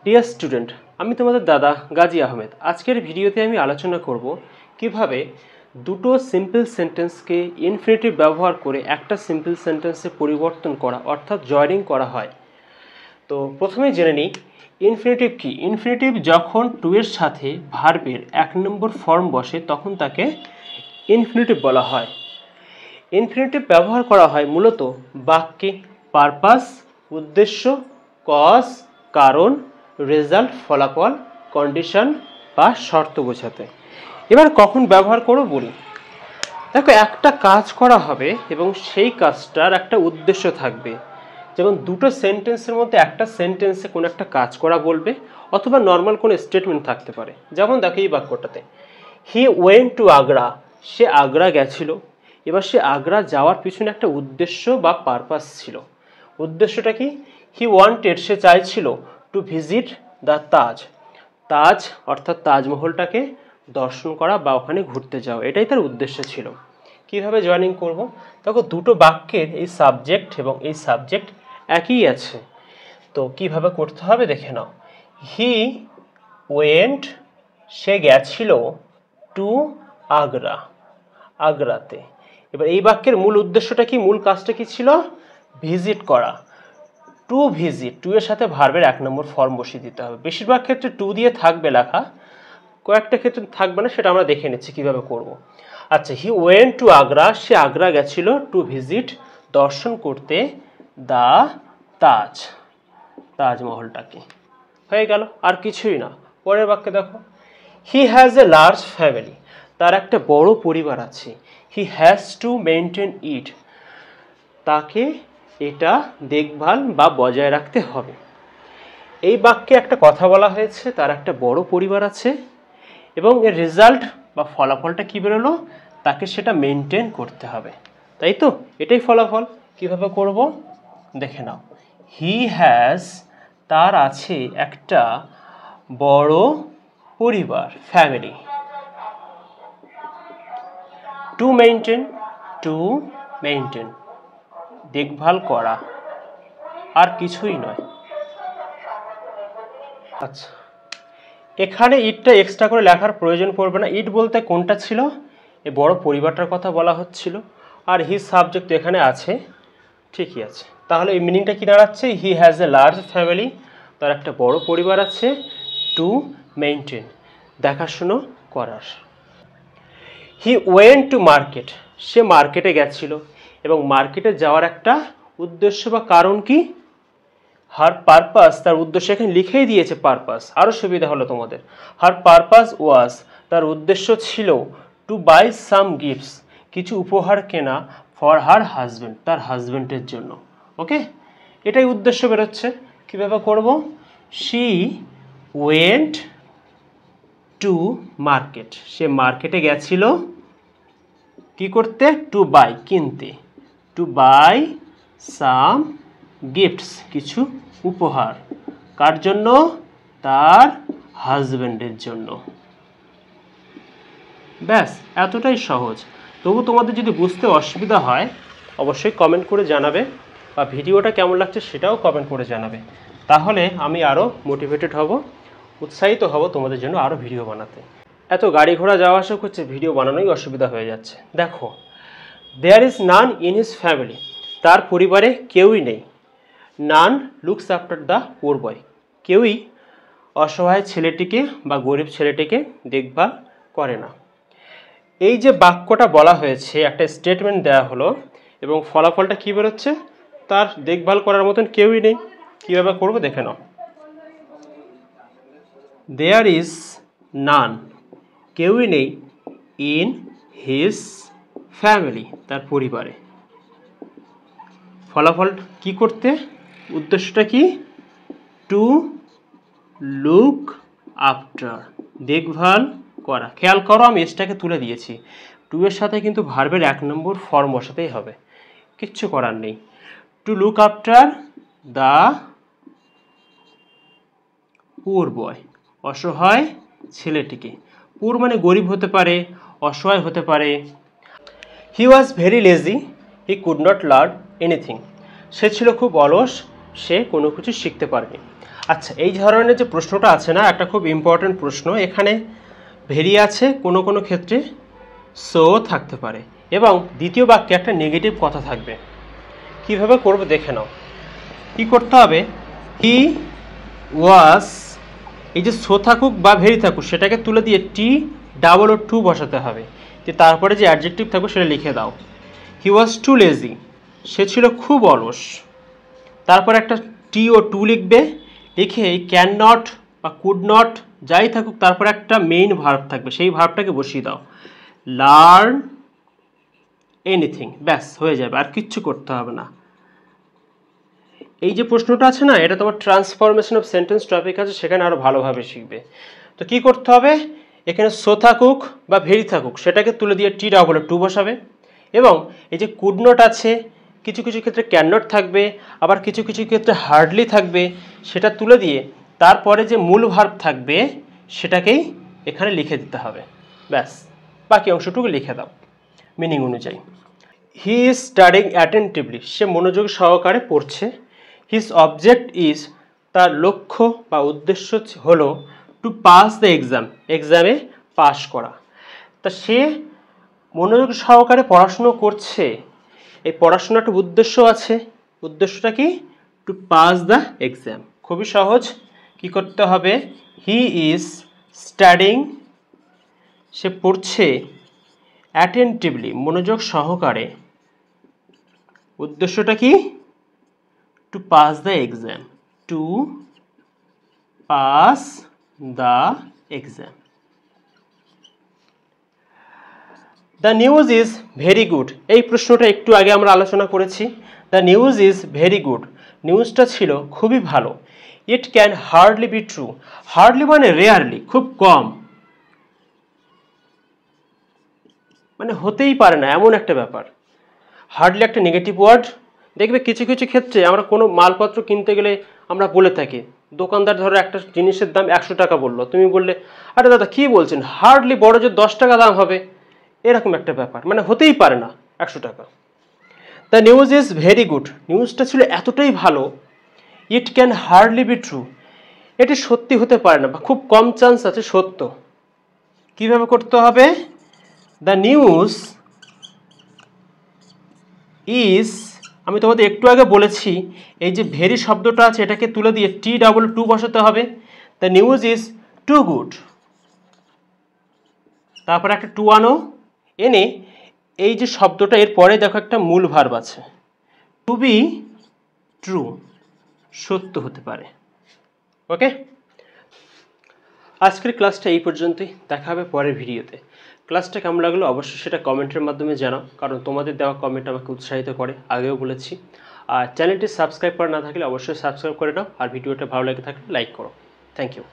Dear student, আমি তোমাদের দাদা গাজী আহমেদ। আজকের ভিডিওতে আমি আলোচনা করব কিভাবে দুটো সিম্পল সেন্টেন্সকে ইনফিনিটিভ ব্যবহার করে একটা সিম্পল সেন্টেন্সে পরিবর্তন করা অর্থাৎ জয়নিং করা হয়। তো প্রথমে জেনে নিই ইনফিনিটিভ কি। ইনফিনিটিভ যখন টু এর সাথে ভার্বের 1 নম্বর ফর্ম বসে তখন তাকে ইনফিনিটিভ বলা হয়। ইনফিনিটিভ ব্যবহার করা হয় মূলত বাক্যে পারপাস উদ্দেশ্য, কজ কারণ, রেজাল্ট ফলাফল, কন্ডিশন বা শর্ত বোঝাতে। এবার কখন ব্যবহার করব বলি। দেখো, একটা কাজ করা হবে এবং সেই কাজটার একটা উদ্দেশ্য থাকবে। যেমন দুটো সেন্টেন্সের মধ্যে একটা সেন্টেন্সে কোনো একটা কাজ করা বলবে অথবা নর্মাল কোনো স্টেটমেন্ট থাকতে পারে। যেমন দেখো এই বাক্যটাতে হি ওয়েন্ট টু আগ্রা, সে আগ্রা গেছিল। এবার সে আগ্রা যাওয়ার পিছনে একটা উদ্দেশ্য বা পারপাস ছিল। উদ্দেশ্যটা কি? হি ওয়ান্টেড, সে চাইছিল, টু ভিজিট দ্য তাজ, তাজ অর্থাৎ তাজমহলটাকে দর্শন করা বা ওখানে ঘুরতে যাওয়া, এটাই তার উদ্দেশ্য ছিল। কিভাবে জয়েনিং করব? দেখো, দুটো বাক্যের এই সাবজেক্ট এবং এই সাবজেক্ট একই আছে, তো কিভাবে করতে হবে দেখে নাও। হি ওয়েন্ট, সে গেছিল, টু আগ্রা, আগ্রাতে। এবার এই বাক্যের মূল উদ্দেশ্যটা কি, মূল কাজটা কি ছিল? ভিজিট করা। টু ভিজিট, টু এর সাথে ভার্বের 1 নম্বর ফর্ম বসিয়ে দিতে হবে। বেশিরভাগ ক্ষেত্রে টু দিয়ে থাকবে লেখা, কয়েকটা ক্ষেত্রে থাকবে না, সেটা আমরা দেখে নিচ্ছি কিভাবে করব। আচ্ছা, হি ওয়েন্ট টু আগ্রা, সে আগ্রা গেছিল, টু ভিজিট দর্শন করতে, দা তাজ, তাজমহলটাকে। হয়ে গেল, আর কিছুই না। পরের বাক্যে দেখো he has a large family, তার একটা বড় পরিবার আছে। হি হ্যাজ টু মেনটেন ইট, তাকে এটা দেখভাল বা বজায় রাখতে হবে। এই বাক্যে একটা কথা বলা হয়েছে, তার একটা বড় পরিবার আছে এবং এর রেজাল্ট বা ফলাফলটা কি বেরোলো, তাকে সেটা মেনটেন করতে হবে, তাই তো? এটাই ফলাফল। কিভাবে করব দেখে নাও। হি হ্যাজ, তার আছে একটা বড় পরিবার, family. To maintain, to maintain দেখভাল করা, আর কিছুই নয়। আচ্ছা, এখানে ইটটা এক্সট্রা করে লেখার প্রয়োজন পড়বে না। ইট বলতে কোনটা ছিল? এই বড় পরিবারটার কথা বলা হচ্ছিল, আর হিজ সাবজেক্ট এখানে আছে, ঠিকই আছে। তাহলে এই মিনিংটা কি দাঁড়াচ্ছে? He has a large family, তার একটা বড় পরিবার আছে, টু মেনটেন দেখাশুনো করার। হি ওয়েন্ট টু মার্কেট, সে মার্কেটে গেছিল এবং মার্কেটে যাওয়ার একটা উদ্দেশ্য বা কারণ কি? হার পারপাস, তার উদ্দেশ্য এখানে লিখেই দিয়েছে পারপাস, আরও সুবিধা হলো তোমাদের। হার পারপাস ওয়াজ, তার উদ্দেশ্য ছিল, টু বাই সাম গিফটস, কিছু উপহার কেনা, ফর হার হাজব্যান্ড, তার হাজব্যান্ডের জন্য। ওকে, এটাই উদ্দেশ্য বেরোচ্ছে। কীভাবে করব? শি ওয়েন্ট টু মার্কেট, সে মার্কেটে গেছিল কি করতে? টু বাই, কিনতে, টু বাই সাম গিফটস, কিছু উপহার। কার জন্য? তার হাজব্যান্ডের জন্য। ব্যাস, এতটাই সহজ। তবু তোমাদের যদি বুঝতে অসুবিধা হয় অবশ্যই কমেন্ট করে জানাবে, বা ভিডিওটা কেমন লাগছে সেটাও কমেন্ট করে জানাবে। তাহলে আমি আরও মোটিভেটেড হব, উৎসাহিত হব তোমাদের জন্য আরও ভিডিও বানাতে। এত গাড়ি ঘোড়া যাওয়া আসা করছে, ভিডিও বানানোই অসুবিধা হয়ে যাচ্ছে। দেখো, there is none in his family, তার পরিবারে কেউই নেই। None looks after the poor boy, কেউই অসহায় ছেলেটিকে বা গরিব ছেলেটিকে দেখভাল করে না। এই যে বাক্যটা বলা হয়েছে, একটা স্টেটমেন্ট দেওয়া হলো এবং ফলাফলটা কী বেরোচ্ছে? তার দেখভাল করার মতন কেউই নেই। কীভাবে করবো দেখে নাও। দেয়ার ইজ নান, কেউই নেই, ইন হিজ ফ্যামিলি, তার পরিবারে। ফলাফল কি করতে? উদ্দেশ্যটা কি? টু লুক আফটার, দেখভাল করা। খেয়াল করো, আমি এসটাকে তুলে দিয়েছি। টু এর সাথে কিন্তু ভার্বের 1 নম্বর ফর্ম বসাতেই হবে, কিচ্ছু করার নেই। To look after the poor বয়, অসহায় ছেলেটিকে। পুর মানে গরিব হতে পারে, অসহায় হতে পারে। He was very lazy, he could not learn anything, সে ছিল খুব অলস, সে কোনো কিছু শিখতে পারবে। আচ্ছা, এই ধরনের যে প্রশ্নটা আছে না, একটা খুব ইম্পর্ট্যান্ট প্রশ্ন। এখানে ভেরি আছে, কোনো কোনো ক্ষেত্রে সো থাকতে পারে, এবং দ্বিতীয় বাক্যে একটা নেগেটিভ কথা থাকবে। কিভাবে করব দেখে নাও। কি করতে হবে, হি ওয়াজ, এই যে সো থাকুক বা ভেরি থাকুক সেটাকে তুলে দিয়ে টি ডাবল ও টু বসাতে হবে, যে তারপরে যে অ্যাডজেক্টিভ থাকবে সেটা লিখে দাও। হি ওয়াজ টু লেজি, সে ছিল খুব অলস। তারপর একটা টি ও টু লিখবে, লিখে এই ক্যান নট বা কুড নট যাই থাকুক তারপর একটা মেইন ভার্ব থাকবে, সেই ভার্বটাকে বসিয়ে দাও। লার্ন এনিথিং, ব্যাস হয়ে যাবে, আর কিচ্ছু করতে হবে না। এই যে প্রশ্নটা আছে না, এটা তোমার ট্রান্সফরমেশন অফ সেন্টেন্স টপিক আছে, সেখানে আরও ভালোভাবে শিখবে। তো কি করতে হবে, এখানে সো থাকুক বা ভেরি থাকুক সেটাকে তুলে দিয়ে টি ডাবল টু বসাবে, এবং এই যে কুড নট আছে, কিছু কিছু ক্ষেত্রে ক্যান নট থাকবে, আবার কিছু কিছু ক্ষেত্রে হার্ডলি থাকবে, সেটা তুলে দিয়ে তারপরে যে মূল ভার্ব থাকবে সেটাকেই এখানে লিখে দিতে হবে, ব্যাস। বাকি অংশটুকু লিখে দাও মিনিং অনুযায়ী। হি ইজ স্টাডিং অ্যাটেন্টিভলি, সে মনোযোগ সহকারে পড়ছে। হিজ অবজেক্ট ইজ, তার লক্ষ্য বা উদ্দেশ্য হলো টু পাস দ্য এক্সাম, এক্সামে পাস করা। তা সে মনোযোগ সহকারে পড়াশুনো করছে, এই পড়াশোনাটার উদ্দেশ্য আছে, উদ্দেশ্যটা কি, টু পাস দ্য এক্সাম। খুবই সহজ, কি করতে হবে, হি ইজ স্টাডিং, সে পড়ছে, অ্যাটেন্টিভলি মনোযোগ সহকারে, উদ্দেশ্যটা কি, to pass the exam, to pass the exam. The news is very good, এই প্রশ্নটা একটু আগে আমরা আলোচনা করেছি। The news is very good, নিউজটা ছিল খুবই ভালো। It can hardly be true, hardly মানে রেয়ারলি, খুব কম, মানে হতেই পারে না এমন একটা ব্যাপার। হার্ডলি একটা নেগেটিভ ওয়ার্ড। দেখবে কিছু কিছু ক্ষেত্রে আমরা কোনো মালপত্র কিনতে গেলে আমরা বলে থাকি, দোকানদার ধরো একটা জিনিসের দাম 100 টাকা বললো, তুমি বললে আরে দাদা কী বলছেন, হার্ডলি বড় যে 10 টাকা দাম হবে, এরকম একটা ব্যাপার, মানে হতেই পারে না 100 টাকা। The news is very good, নিউজটা ছিল এতটাই ভালো। It can hardly be true, এটি সত্যি হতে পারে না বা খুব কম চান্স আছে সত্য। কিভাবে করতে হবে, দ্য নিউজ ইজ, আমি তোমাদের একটু আগে বলেছি এই যে ভেরি শব্দটা আছে এটাকে তুলে দিয়ে টি ডাবল টু বসাতে হবে। The news is too good, তারপরে একটা টু আনো, এনে এই যে শব্দটা এর পরে দেখো একটা মূল ভার্ব আছে, টু বি ট্রু, সত্য হতে পারে। ওকে, আজকের ক্লাসটা এই পর্যন্তই, দেখা হবে পরের ভিডিওতে। ক্লাসটা কেমন লাগলো অবশ্যই সেটা কমেন্টের মাধ্যমে জানাও, কারণ তোমাদের দেওয়া কমেন্ট আমাকে উৎসাহিত করে, আগেও বলেছি। আর চ্যানেলটি সাবস্ক্রাইব করা না থাকলে অবশ্যই সাবস্ক্রাইব করে নাও, আর ভিডিওটা ভালো লেগে থাকলে লাইক করো। Thank you.